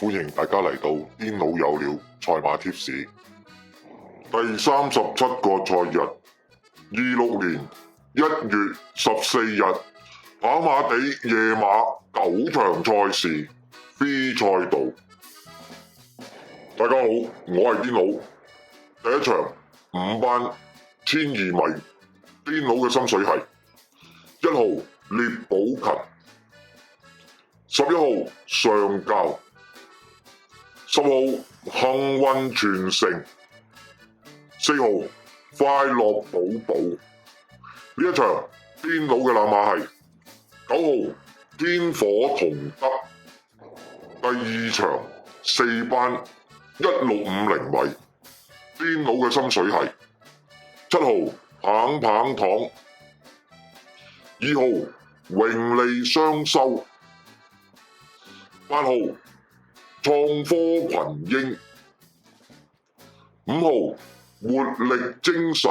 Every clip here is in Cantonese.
歡迎大家嚟到癲佬有料賽馬貼士第37個賽日，26年1月14日跑馬地夜馬9場賽事 B 賽道。大家好，我係癲佬。第一場5班12米癲佬嘅心水係1號獵寶勤，11號上教，10號幸運傳承，4號快樂寶寶。呢一場癲佬嘅冷馬係9號天火同德。第二場4班1650米癲佬嘅心水係7號棒棒糖，2號榮利雙收，8號創科群英，5號活力精神。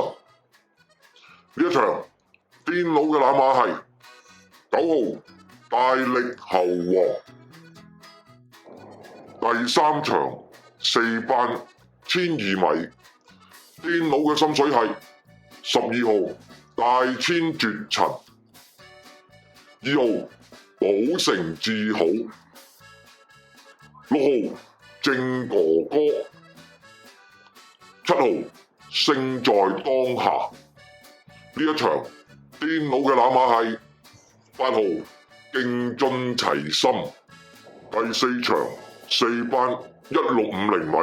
呢一場癲佬嘅冷馬係9號大力猴王。第三場4班12米癲佬嘅心水係12號大千絕塵，2號寶城至好，6號正哥哥，7號勝在當下。呢一場癲佬嘅冷馬係8號競進齊心。第四場4班1650米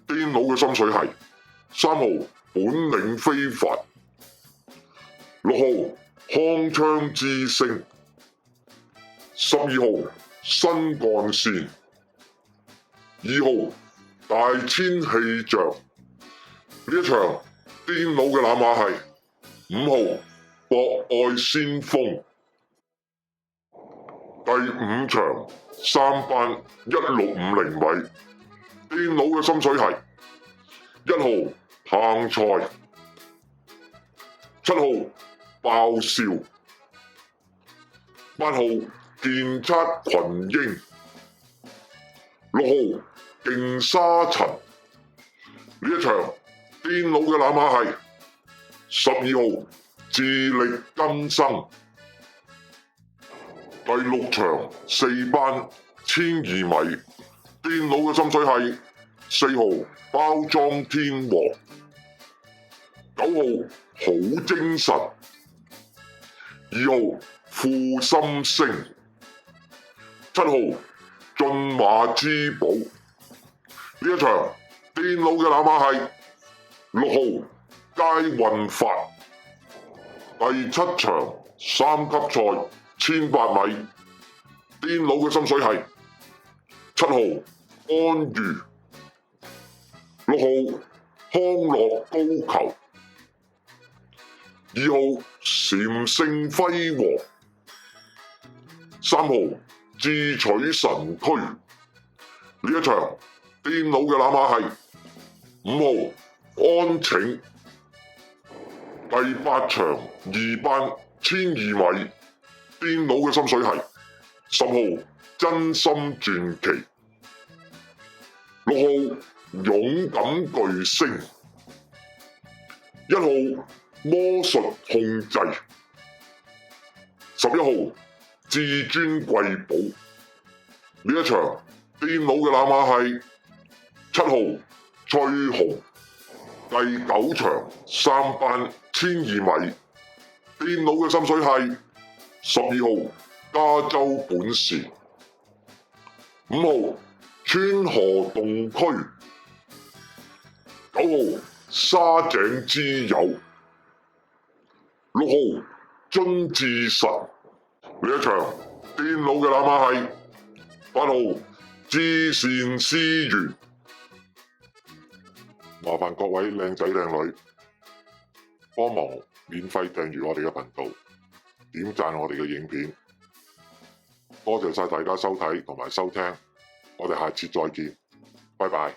癲佬嘅心水係3號本領非凡，6號康昌之星，12號新幹線，2號大千氣象。呢一場癲佬嘅冷馬係5號博愛先鋒。第五場3班1650米癲佬嘅心水係1號彭財，7號爆笑，8號健測群英，6號勁沙塵。呢一場癲佬嘅冷馬係12號自力更生。第六場4班12米癲佬嘅心水係4號包裝天王，9號好精神，2號富心星，7號駿馬之寶。呢一場癲佬嘅冷馬係6號佳運發。第七場3級賽1800米癲佬嘅心水係7號安裕，6號康樂高球，2號禪聖輝煌，3號智取神區。呢一場癲佬嘅冷馬係5號安晴。第八場2班12米癲佬嘅心水係10號真心傳奇，6號勇敢巨星，1號魔術控制，11號至尊貴寶。呢一場癲佬嘅冷馬係7號翠紅。第九場3班12米癲佬嘅心水係12號加州本事，5號川河洞區，9號沙井之友，6號尊智神。呢一場癲佬嘅冷馬係8號至善思源。麻煩各位靚仔靚女幫忙免費訂閱我哋嘅頻道，點讚我哋嘅影片。多謝晒大家收睇同埋收聽，我哋下次再見，拜拜。